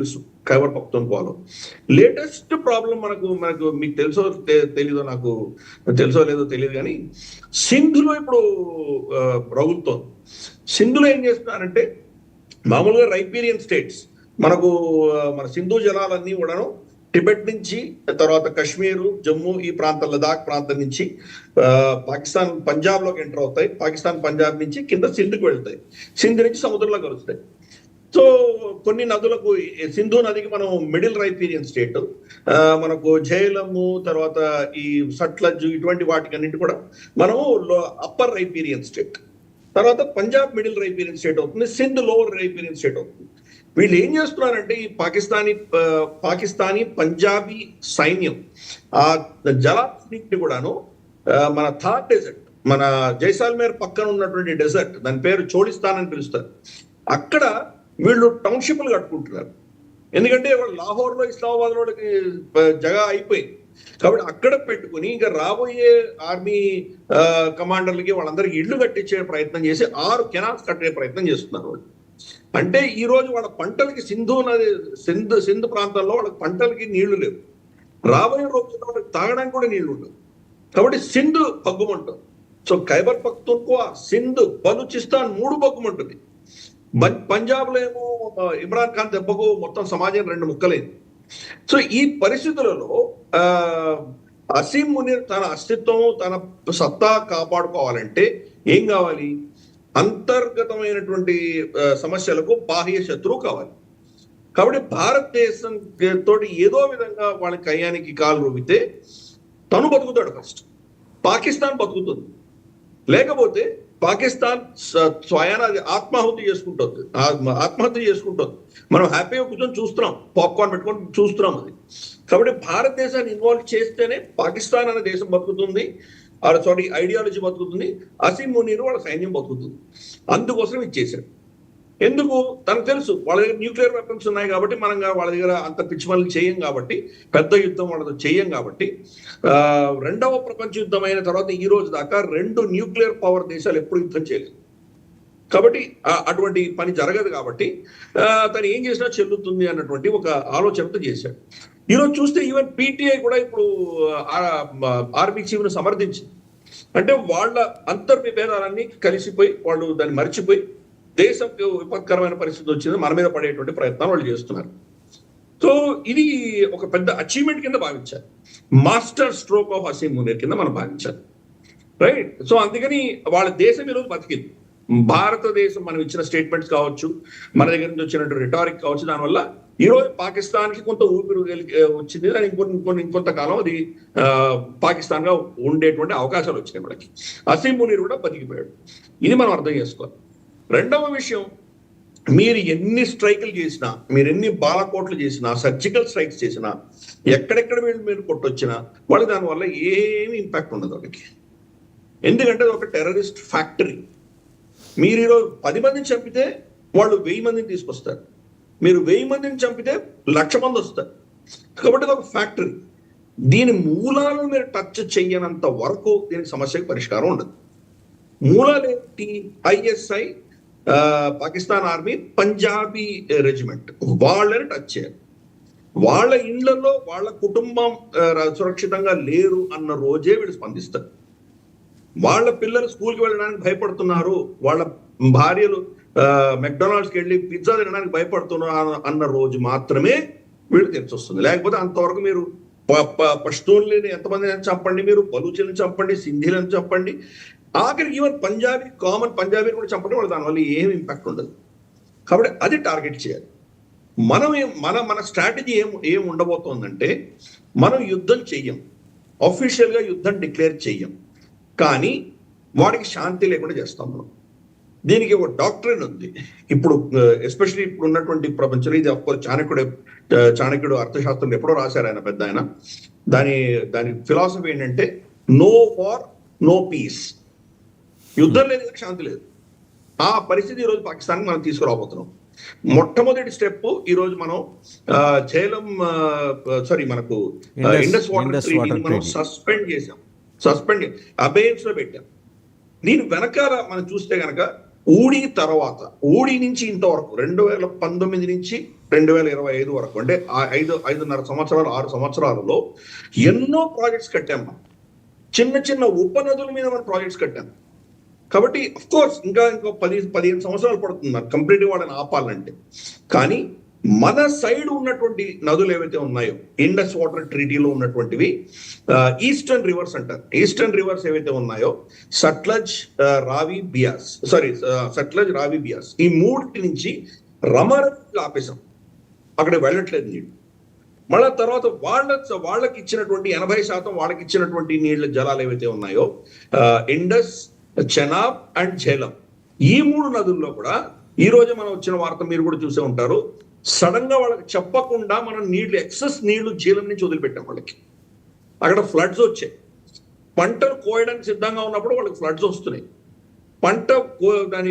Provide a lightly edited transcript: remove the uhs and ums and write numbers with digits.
తెలుసు Khyber పఖ్తూన్ఖ్వాలో. Latest problem మనకు మనకు మీకు తెలుసో తెలీదో, నాకు తెలుసో లేదో తెలియదు, కానీ సింధులో ఇప్పుడు రగులుతోంది. సింధులో ఏం చేస్తున్నారంటే మామూలుగా రైపీరియన్ స్టేట్స్ మనకు మన సింధు జలాలన్నీ కూడాను టిబెట్ నుంచి, తర్వాత కాశ్మీరు, జమ్మూ, ఈ ప్రాంతం, లదాఖ్ ప్రాంతం నుంచి పాకిస్తాన్ పంజాబ్ లోకి ఎంటర్ అవుతాయి. పాకిస్తాన్ పంజాబ్ నుంచి కింద సింధుకు వెళ్తాయి. సింధు నుంచి సముద్రంలో కలుస్తాయి. సో కొన్ని నదులకు, సింధు నదికి మనం మిడిల్ రైపీరియన్ స్టేట్, మనకు ఝేలము, తర్వాత ఈ సట్లజ్, ఇటువంటి వాటికన్నింటి కూడా మనము అప్పర్ రైపీరియన్ స్టేట్. తర్వాత పంజాబ్ మిడిల్ రైపీరియన్ స్టేట్ అవుతుంది, సింధ్ లోవర్ రైపీరియన్ స్టేట్ అవుతుంది. వీళ్ళు ఏం చేస్తున్నారంటే ఈ పాకిస్తానీ పంజాబీ సైన్యం ఆ జలాన్ని కూడాను మన థార్ డెజర్ట్, మన జైసాల్మేర్ పక్కన ఉన్నటువంటి డెజర్ట్, దాని పేరు చోళిస్తాన్ అని పిలుస్తారు, అక్కడ వీళ్ళు టౌన్షిప్లు కట్టుకుంటున్నారు. ఎందుకంటే వాళ్ళు లాహోర్లో, ఇస్లామాబాద్ లోకి జగా అయిపోయింది కాబట్టి అక్కడ పెట్టుకుని ఇంకా రాబోయే ఆర్మీ కమాండర్లకి వాళ్ళందరికీ ఇళ్లు కట్టించే ప్రయత్నం చేసి 6 కెనాల్స్ కట్టే ప్రయత్నం చేస్తున్నారు వాళ్ళు. అంటే ఈ రోజు వాళ్ళ పంటలకి సింధు ప్రాంతాల్లో వాళ్ళకి పంటలకి నీళ్లు లేవు. రాబోయే రోజుల్లో వాళ్ళకి తాగడానికి కూడా నీళ్లు ఉండవు. కాబట్టి సింధు పగ్గుమంటుంది. సో ఖైబర్ పఖ్తూన్ఖ్వా, సింధ్, బలూచిస్తాన్ 3 పగ్గుమంటుంది. పంజాబ్ లో ఏమో ఇమ్రాన్ ఖాన్ దెబ్బకు మొత్తం సమాజం 2 ముక్కలైంది. సో ఈ పరిస్థితులలో అసీం మునీర్ తన అస్తిత్వం, తన సత్తా కాపాడుకోవాలంటే ఏం కావాలి? అంతర్గతమైనటువంటి సమస్యలకు బాహ్య శత్రువు కావాలి. కాబట్టి భారతదేశం తోటి ఏదో విధంగా వాళ్ళ కయ్యానికి కాలు రూపితే తను బతుకుతాడు ఫస్ట్, పాకిస్తాన్ బతుకుతుంది. లేకపోతే పాకిస్తాన్ స్వయాన ఆత్మహత్య చేసుకుంటుంది. మనం హ్యాపీగా కూర్చొని చూస్తున్నాం, పాప్కార్న్ పెట్టుకొని చూస్తున్నాం అది. కాబట్టి భారతదేశాన్ని ఇన్వాల్వ్ చేస్తేనే పాకిస్తాన్ అనే దేశం బతుకుతుంది, ఐడియాలజీ బతుకుతుంది, అసీం మునీర్ వాళ్ళ సైన్యం బతుకుతుంది. అందుకోసం ఇచ్చేశాడు. ఎందుకు? తనకు తెలుసు వాళ్ళ దగ్గర న్యూక్లియర్ వెపన్స్ ఉన్నాయి కాబట్టి, మనం వాళ్ళ దగ్గర అంత పిచ్చిమల్ని చేయం కాబట్టి, పెద్ద యుద్ధం వాళ్ళతో చేయం కాబట్టి. 2వ ప్రపంచ యుద్ధం అయిన తర్వాత ఈ రోజు దాకా 2 న్యూక్లియర్ పవర్ దేశాలు ఎప్పుడు యుద్ధం చేయలేదు కాబట్టి, అటువంటి పని జరగదు కాబట్టి తను ఏం చేసినా చెల్లుతుంది అన్నటువంటి ఒక ఆలోచనతో చేశాడు. ఈరోజు చూస్తే ఈవెన్ పీటీఐ కూడా ఇప్పుడు ఆర్మీ చీఫ్ను సమర్థించింది. అంటే వాళ్ళ అంతర్విభేదాలన్నీ కలిసిపోయి వాళ్ళు దాన్ని మర్చిపోయి దేశంకి విపత్కరమైన పరిస్థితి వచ్చింది, మన మీద పడేటువంటి ప్రయత్నాలు వాళ్ళు చేస్తున్నారు. సో ఇది ఒక పెద్ద అచీవ్మెంట్ కింద భావించాలి, master stroke of Asim Munir కింద మనం భావించాలి, రైట్? సో అందుకని వాళ్ళ దేశం ఈరోజు బతికింది. భారతదేశం మనం ఇచ్చిన స్టేట్మెంట్స్ కావచ్చు, మన దగ్గర నుంచి వచ్చినటువంటి రిటారిక్ కావచ్చు, దానివల్ల ఈ రోజు పాకిస్తాన్ కి కొంత ఊపిరి వచ్చింది. దాని ఇంకొంతకాలం అది పాకిస్తాన్ గా ఉండేటువంటి అవకాశాలు వచ్చినాయి మనకి. అసీం మునీర్ కూడా బతికిపోయాడు. ఇది మనం అర్థం చేసుకోవాలి. 2వ విషయం, మీరు ఎన్ని స్ట్రైకులు చేసినా, మీరు ఎన్ని బాలకోట్లు చేసినా, సర్జికల్ స్ట్రైక్స్ చేసినా, ఎక్కడెక్కడ మీరు కొట్టొచ్చినా వాళ్ళకి దానివల్ల ఏమి ఇంపాక్ట్ ఉండదు వాళ్ళకి. ఎందుకంటే అది ఒక టెర్రరిస్ట్ ఫ్యాక్టరీ. మీరు ఈరోజు 10 మందిని చంపితే వాళ్ళు 1000 మందిని తీసుకొస్తారు. మీరు 1000 మందిని చంపితే 1,00,000 మంది వస్తారు. కాబట్టి అది ఒక ఫ్యాక్టరీ. దీని మూలాలను మీరు టచ్ చెయ్యనంత వరకు దీనికి సమస్యకు పరిష్కారం ఉండదు. మూలాలు ఏంటి? ISI, Pakistan army, Punjabi regiment, వాళ్ళని టచ్ చేయాలి. వాళ్ళ ఇళ్లలో వాళ్ళ కుటుంబం సురక్షితంగా లేరు అన్న రోజే వీళ్ళు స్పందిస్తారు. వాళ్ళ పిల్లలు స్కూల్కి వెళ్ళడానికి భయపడుతున్నారు, వాళ్ళ భార్యలు మెక్డొనాల్డ్స్కి వెళ్ళి పిజ్జా తినడానికి భయపడుతున్నారు అన్న రోజు మాత్రమే వీళ్ళు తెలిసి వస్తుంది. లేకపోతే అంతవరకు మీరు పష్తూన్లని ఎంతమందిని చంపండి, మీరు బలూచీలను చంపండి, సింధీలను చంపండి, ఆఖరికి ఈవెన్ పంజాబీ, కామన్ పంజాబీని కూడా చంపడం వాళ్ళు దానివల్ల ఏం ఇంపాక్ట్ ఉండదు. కాబట్టి అది టార్గెట్ చేయాలి. మన స్ట్రాటజీ ఏం ఉండబోతోందంటే, మనం యుద్ధం చెయ్యం, అఫీషియల్గా యుద్ధం డిక్లేర్ చెయ్యం, కానీ వాడికి శాంతి లేకుండా చేస్తాం మనం. దీనికి ఒక డాక్ట్రిన్ ఉంది ఇప్పుడు, ఎస్పెషల్లీ ఇప్పుడు ఉన్నటువంటి ప్రపంచంలో. ఇది అఫ్కోర్స్ చాణక్యుడు అర్థశాస్త్రం ఎప్పుడో రాశారు ఆయన, పెద్ద ఆయన. దాని ఫిలాసఫీ ఏంటంటే నో వార్ నో పీస్. యుద్ధం లేదు, శాంతి లేదు. ఆ పరిస్థితి ఈరోజు పాకిస్తాన్కి మనం తీసుకురాబోతున్నాం. మొట్టమొదటి స్టెప్ ఈరోజు మనం మనకు ఇండస్ వాటర్ ట్రీటీని మనం సస్పెండ్ అబేయన్స్ లో పెట్టాం. దీని వెనకాల మనం చూస్తే కనుక ఊడి తర్వాత ఊడి నుంచి ఇంతవరకు 2019 నుంచి 2025 వరకు అంటే 5.5 సంవత్సరాలు 6 సంవత్సరాలలో ఎన్నో ప్రాజెక్ట్స్ కట్టాం మనం. చిన్న చిన్న ఉపనదుల మీద మనం ప్రాజెక్ట్స్ కట్టాం. కాబట్టి అఫ్ కోర్స్ ఇంకా 10-15 సంవత్సరాలు పడుతుంది కంప్లీట్ వాళ్ళని ఆపాలంటే. కానీ మన సైడ్ ఉన్నటువంటి నదులు ఏవైతే ఉన్నాయో ఇండస్ వాటర్ ట్రీటీలో ఉన్నటువంటివి ఈస్టర్న్ రివర్స్ అంటారు. ఈస్టర్న్ రివర్స్ ఏవైతే ఉన్నాయో సట్లజ్, రావి, బియాస్, సట్లజ్, రావి, బియాస్ ఈ మూడింటి నుంచి రమరగా ఆపేశాం. అక్కడ వెళ్ళట్లేదు నీళ్ళు. మళ్ళా తర్వాత వాళ్ళకి ఇచ్చినటువంటి 80% వాళ్ళకి ఇచ్చినటువంటి నీళ్ళ జలాలు ఏవైతే ఉన్నాయో ఇండస్, చెనాబ్ అండ్ ఝేలం ఈ 3 నదుల్లో కూడా ఈ రోజు మనం వచ్చిన వార్త మీరు కూడా చూసే ఉంటారు. సడన్ గా వాళ్ళకి చెప్పకుండా మనం నీళ్లు ఎక్సెస్ నీళ్లు ఝేలం నుంచి వదిలిపెట్టాం వాళ్ళకి. అక్కడ ఫ్లడ్స్ వచ్చాయి. పంటలు కోయడానికి సిద్ధంగా ఉన్నప్పుడు వాళ్ళకి ఫ్లడ్స్ వస్తున్నాయి. దాని